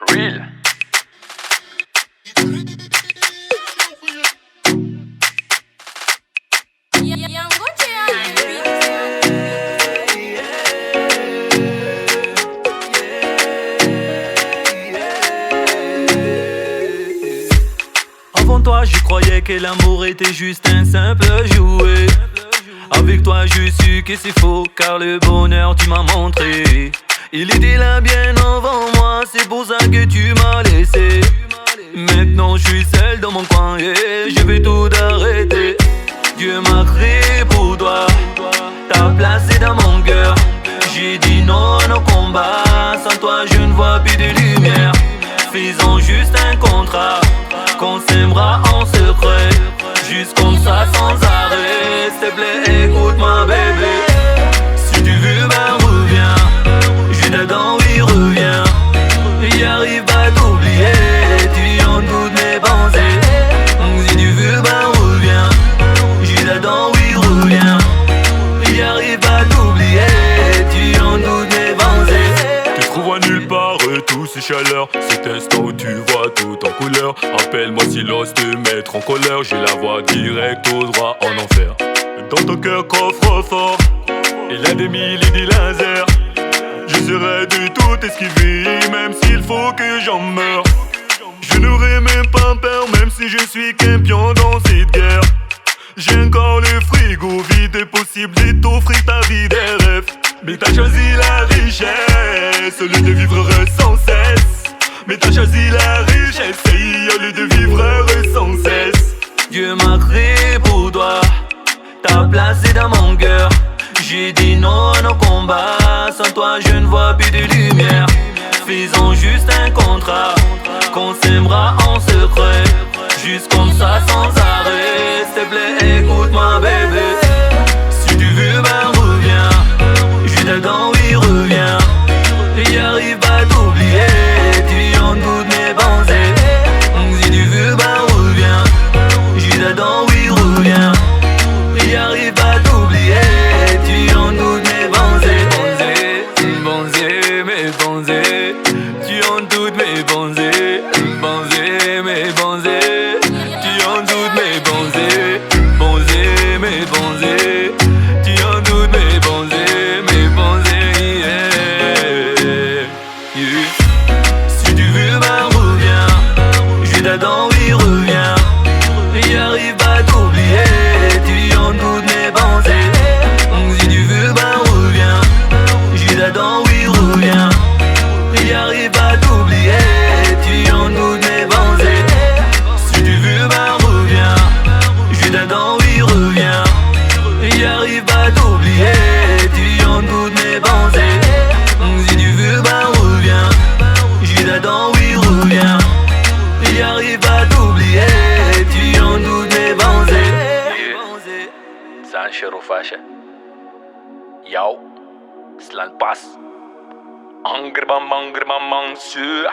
Real. Avant toi, je croyais que l'amour était juste un simple jouet. Avec toi, je su que c'est faux, car le bonheur tu m'as montré. Il était là bien avant moi, c'est pour ça que tu m'as laissé. Maintenant, je suis seul dans mon coin et je vais tout arrêter. Dieu m'a créé pour toi, t'as placé dans mon cœur. J'ai dit non à nos combats, sans toi je ne vois plus de lumière. Faisons juste un contrat, qu'on s'aimera en secret, juste comme ça sans arrêt. S'il te plaît écoute-moi bébé, si tu veux ben reviens, je t'attends oui reviens. J'arrive à t'oublier, tu en doutes mes pensées. Si tu veux ben reviens, je t'attends oui reviens. J'arrive à t'oublier, tu en doutes mes pensées. Tu trouveras nulle part tout ces chaleurs, cet instant où tu vois tout en couleur. Appelle-moi si l'ose te mettre en colère, j'ai la voie directe au droit en enfer. Dans ton cœur coffre-fort, il y a des milliers de lasers. Je serai de tout esquiver, même s'il faut que j'en meure. Je n'aurai même pas peur, même si je suis qu'un pion dans cette guerre. J'ai encore le frigo vide, est possible de t'offrir ta vie des rêves. Mais t'as choisi la richesse au lieu de vivre sans cesse. Mais t'as choisi la richesse au lieu de vivre sans cesse. Dieu m'a créé pour toi, t'as placé dans mon cœur. J'ai dit non à nos combats, sans toi je ne vois plus de lumière. Faisons juste un contrat, qu'on s'aimera en secret, juste comme ça sans arrêt. S'il te plaît écoute-moi bébé, si tu veux ben reviens, je t'attends oui reviens. J'arrive à t'oublier, tu en doutes mes pensées. Si tu veux ben reviens, je t'attends oui reviens. J'arrive à t'oublier, tu en doutes mes pensées. Pensées, mes pensées, tu en doutes mes pensées. Pensées, mes pensées, tu en doutes mes pensées. Pensées, mes pensées, tu en doutes mes pensées. Mes pensées, yeah, yeah. Si tu veux ben reviens, je t'attends oui reviens. J'arrive à t'oublier, tu en doutes mes pensées. Si tu veux ben reviens, je t'attends oui reviens. J'arrive à t'oublier, tu en doutes mes pensées. Si tu veux ben reviens, je t'attends oui reviens. J'arrive à t'oublier, tu en doutes mes pensées. Si tu veux ben reviens, je t'attends oui reviens. J'arrive à t'oublier, tu en doutes mes pensées. Sancho Fasha. Yo, Slan Pass. Angerbam, sur.